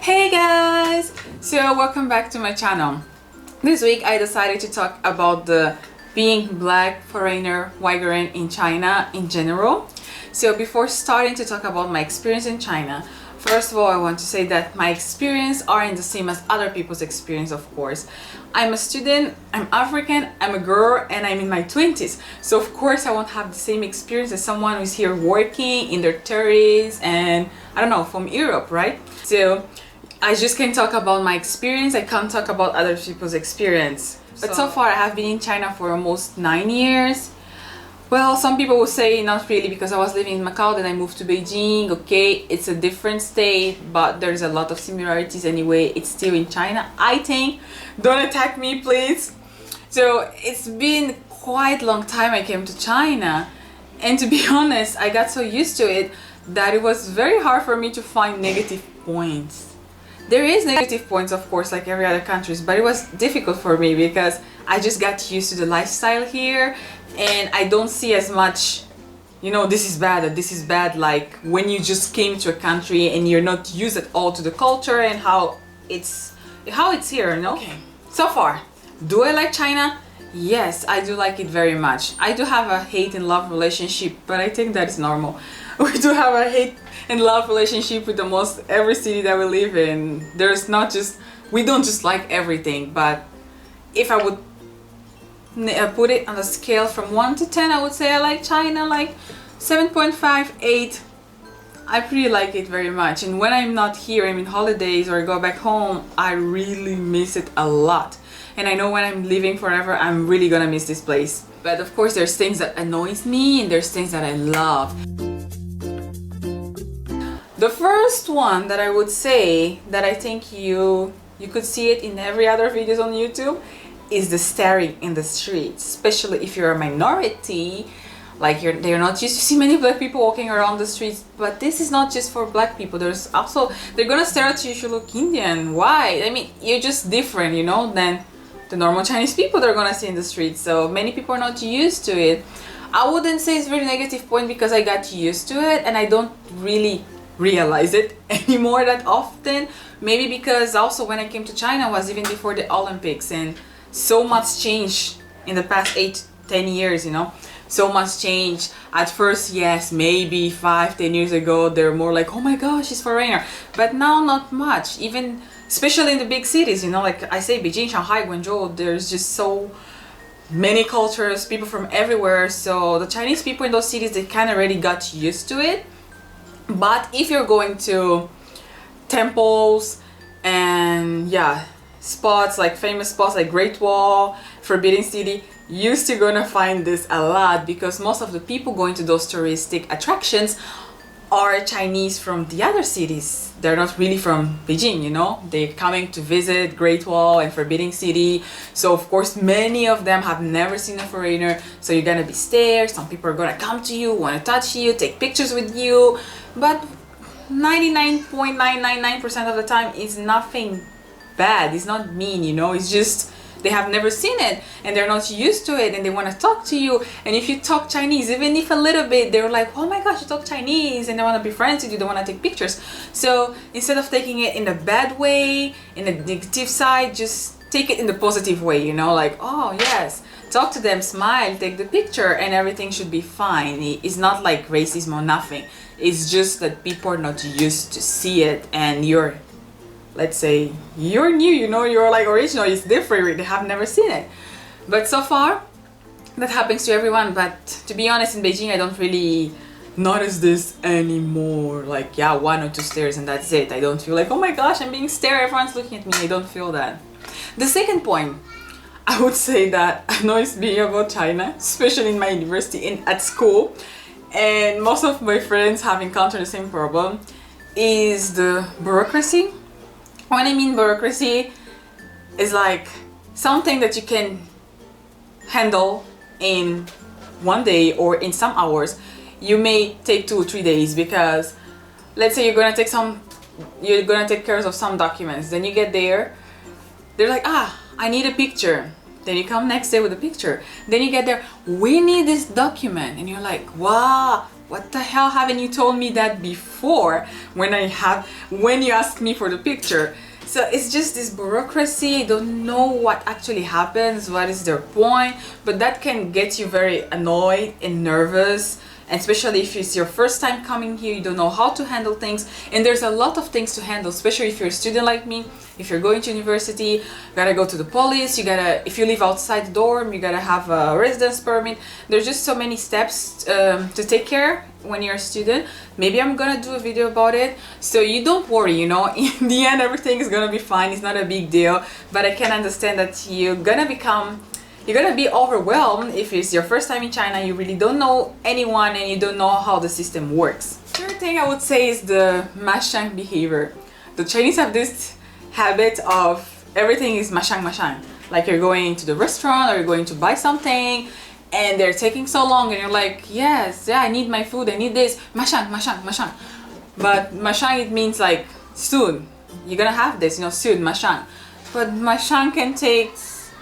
Hey guys! So welcome back to my channel. This week I decided to talk about the being black foreigner Waiguoren in China in general. So before starting to talk about my experience in China, first of all I want to say that my experience aren't the same as other people's experience, of course. I'm a student, I'm African, I'm a girl, and I'm in my 20s. So of course I won't have the same experience as someone who's here working in their 30s and I don't know, from Europe, right? So I just can talk about my experience, I can't talk about other people's experience. But so far I have been in China for almost 9 years. Well, some people will say not really because I was living in Macau, then I moved to Beijing. Okay, it's a different state, but there's a lot of similarities anyway. It's still in China, I think. Don't attack me, please. So it's been quite a long time I came to China. And to be honest, I got so used to it that it was very hard for me to find negative points. There is negative points, of course, like every other countries, but it was difficult for me because I just got used to the lifestyle here and I don't see as much, you know, this is bad or this is bad, like when you just came to a country and you're not used at all to the culture and how it's here, you know? Okay. So far, do I like China? Yes, I do like it very much. I do have a hate and love relationship, but I think that's normal. We do have a hate and love relationship with almost every city that we live in. There's not just, we don't just like everything, but if I would put it on a scale from 1 to 10, I would say I like China like 7.5, 8. I pretty like it very much, and when I'm not here, I'm in holidays or I go back home, I really miss it a lot. And I know when I'm living forever, I'm really gonna miss this place. But of course there's things that annoys me and there's things that I love. The first one that I would say that I think you could see it in every other videos on YouTube is the staring in the streets, especially if you're a minority, like they're not used to see many black people walking around the streets. But this is not just for black people, there's also, they're gonna stare at you if you look Indian, white. I mean, you're just different, you know, than the normal Chinese people they're gonna see in the streets. So many people are not used to it. I wouldn't say it's a very negative point because I got used to it and I don't really realize it anymore that often. Maybe because also when I came to China was even before the Olympics and so much changed in the past 8-10 years, you know, so much change. At first, yes, maybe 5-10 years ago they're more like, oh my gosh, she's foreigner, but now not much, even especially in the big cities, you know, like I say Beijing, Shanghai, Guangzhou, there's just so many cultures, people from everywhere. So the Chinese people in those cities, they kind of already got used to it. But if you're going to temples and yeah, spots like famous spots like Great Wall, Forbidden City, you're still gonna find this a lot because most of the people going to those touristic attractions are Chinese from the other cities. They're not really from Beijing, you know, they're coming to visit Great Wall and Forbidden City. So of course many of them have never seen a foreigner, so you're gonna be stared. Some people are gonna come to you, want to touch you, take pictures with you, but 99.999% of the time it's nothing bad, it's not mean, you know, it's just they have never seen it and they're not used to it and they want to talk to you. And if you talk Chinese, even if a little bit, they're like, oh my gosh, you talk Chinese, and they want to be friends with you, they want to take pictures. So instead of taking it in a bad way, in a negative side, just take it in the positive way, you know, like, oh yes, talk to them, smile, take the picture, and everything should be fine. It's not like racism or nothing. It's just that people are not used to see it and you're, let's say, you're new, you know, you're like original, it's different, they have never seen it. But so far, that happens to everyone. But to be honest, in Beijing, I don't really notice this anymore. Like, yeah, 1 or 2 stares and that's it. I don't feel like, oh my gosh, I'm being stared, everyone's looking at me. I don't feel that. The second point, I would say that annoys me about China, especially in my university and at school, and most of my friends have encountered the same problem, is the bureaucracy. When I mean bureaucracy, is like something that you can handle in 1 day or in some hours. You may take 2 or 3 days because let's say you're gonna take care of some documents. Then you get there, they're like, I need a picture. Then you come next day with a picture. Then you get there, we need this document. And you're like, wow, what the hell haven't you told me that before when you asked me for the picture? So it's just this bureaucracy, don't know what actually happens, what is their point, but that can get you very annoyed and nervous. And especially if it's your first time coming here, you don't know how to handle things, and there's a lot of things to handle, especially if you're a student like me. If you're going to university, you gotta go to the police, if you live outside the dorm, you gotta have a residence permit. There's just so many steps to take care when you're a student. Maybe I'm gonna do a video about it, so you don't worry, you know, in the end everything is gonna be fine, it's not a big deal. But I can understand that you're gonna be overwhelmed if it's your first time in China, you really don't know anyone and you don't know how the system works. Third thing I would say is the mashang behavior. The Chinese have this habit of everything is mashang. Like you're going to the restaurant or you're going to buy something and they're taking so long and you're like, yes, yeah, I need my food, I need this, mashang. But mashang, it means like soon, you're gonna have this, you know, soon, mashang. But mashang can take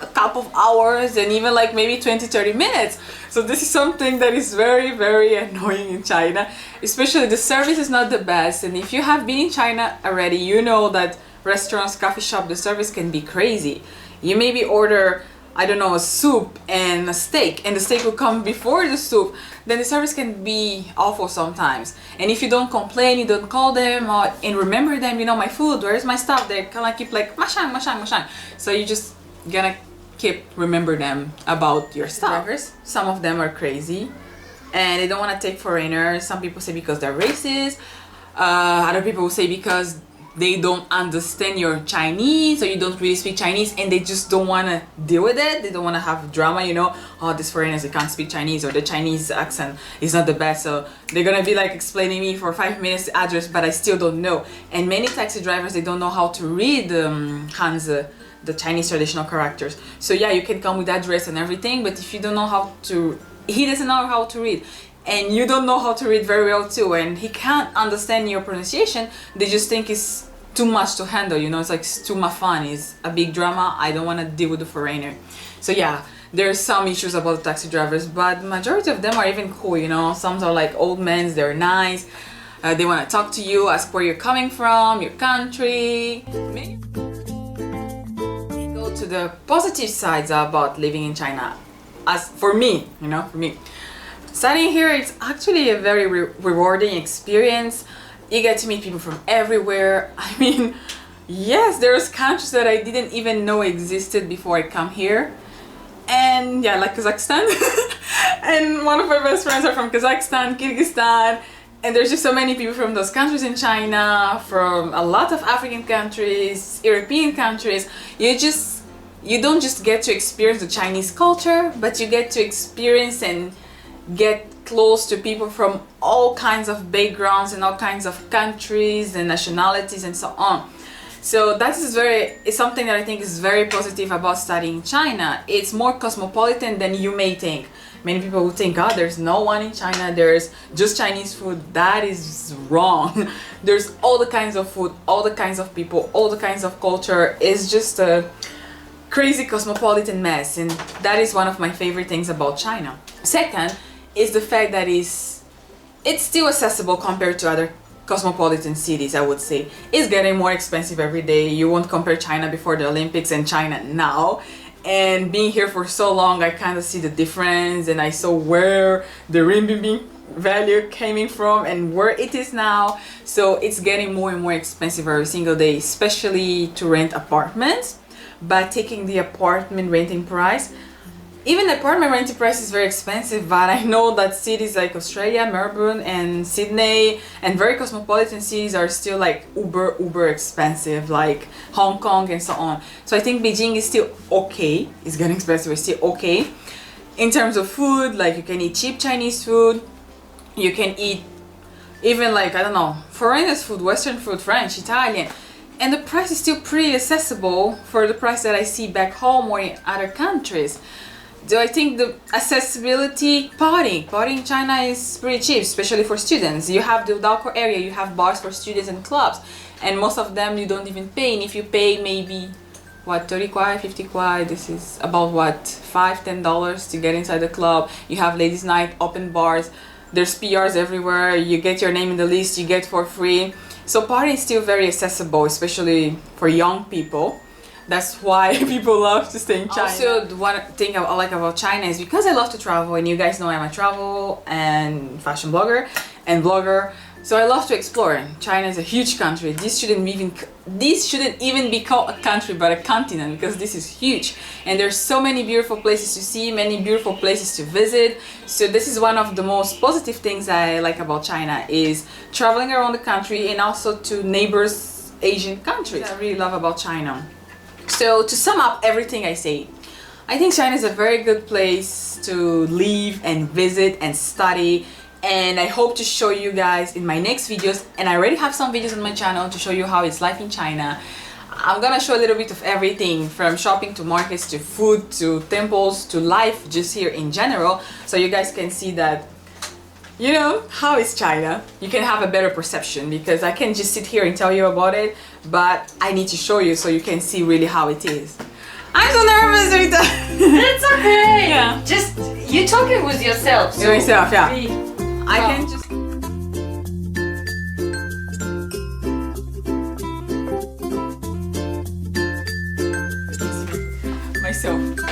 a couple of hours and even like maybe 20-30 minutes. So this is something that is very, very annoying in China. Especially the service is not the best, and if you have been in China already, you know that restaurants, coffee shop, the service can be crazy. You maybe order, I don't know, a soup and a steak, and the steak will come before the soup. Then the service can be awful sometimes. And if you don't complain, you don't call them and remember them, you know, my food, where's my stuff? They kind of keep like mashang. So you just gonna keep remember them about your stuff. Drivers, some of them are crazy and they don't want to take foreigners. Some people say because they're racist. Other people will say because they don't understand your Chinese or you don't really speak Chinese and they just don't want to deal with it. They don't want to have drama, you know, oh, these foreigners, they can't speak Chinese or the Chinese accent is not the best, so they're gonna be like explaining me for 5 minutes the address, but I still don't know. And many taxi drivers, they don't know how to read Hanzi, the Chinese traditional characters. So yeah, you can come with address and everything, but if you don't know how to, he doesn't know how to read, and you don't know how to read very well too, and he can't understand your pronunciation, they just think it's too much to handle, you know, it's like it's too much fun, it's a big drama, I don't want to deal with the foreigner. So yeah, there's some issues about the taxi drivers, but the majority of them are even cool, you know. Some are like old men, they're nice, they want to talk to you, ask where you're coming from, your country. Maybe go to the positive sides about living in China. As for me, you know, for me, studying here, it's actually a very rewarding experience. You get to meet people from everywhere. I mean, yes, there's countries that I didn't even know existed before I come here. And yeah, like Kazakhstan. And one of my best friends are from Kazakhstan, Kyrgyzstan. And there's just so many people from those countries in China, from a lot of African countries, European countries. You don't just get to experience the Chinese culture, but you get to experience and get close to people from all kinds of backgrounds and all kinds of countries and nationalities and so on. So that is it's something that I think is very positive about studying in China. It's more cosmopolitan than you may think. Many people will think, oh, there's no one in China, there's just Chinese food. That is wrong. There's all the kinds of food, all the kinds of people, all the kinds of culture. It's just a crazy cosmopolitan mess, and that is one of my favorite things about China. Second is the fact that it's still accessible compared to other cosmopolitan cities, I would say. It's getting more expensive every day. You won't compare China before the Olympics and China now. And being here for so long, I kind of see the difference, and I saw where the renminbi value came from and where it is now. So it's getting more and more expensive every single day, especially to rent apartments. But taking the apartment renting price, even the apartment renting price is very expensive, but I know that cities like Australia, Melbourne and Sydney and very cosmopolitan cities are still like uber expensive, like Hong Kong and so on. So I think Beijing is still okay. It's getting expensive, it's still okay. In terms of food, like you can eat cheap Chinese food, you can eat even like, I don't know, foreigners food, Western food, French, Italian. And the price is still pretty accessible for the price that I see back home or in other countries. So I think the accessibility, partying in China is pretty cheap, especially for students. You have the Udalco area, you have bars for students and clubs, and most of them you don't even pay, and if you pay maybe what, 30 kwai, 50 kwai. This is about what, $5-10 to get inside the club. You have ladies night, open bars, there's PRs everywhere, you get your name in the list, you get for free. So party is still very accessible, especially for young people. That's why people love to stay in China. Also, the one thing I like about China is because I love to travel, and you guys know I'm a travel and fashion blogger and blogger. So I love to explore. China is a huge country. This shouldn't even be called a country, but a continent, because this is huge. And there's so many beautiful places to see, many beautiful places to visit. So this is one of the most positive things I like about China, is traveling around the country and also to neighbors Asian countries. I really love about China. So to sum up everything I say, I think China is a very good place to live and visit and study. And I hope to show you guys in my next videos, and I already have some videos on my channel to show you how it's life in China. I'm gonna show a little bit of everything, from shopping to markets to food to temples to life just here in general, so you guys can see that, you know, how is China. You can have a better perception, because I can just sit here and tell you about it, but I need to show you so you can see really how it is. I'm so nervous, Rita. It's okay. Yeah. Just you talking with yourself. So Yourself, yeah. I can just... myself.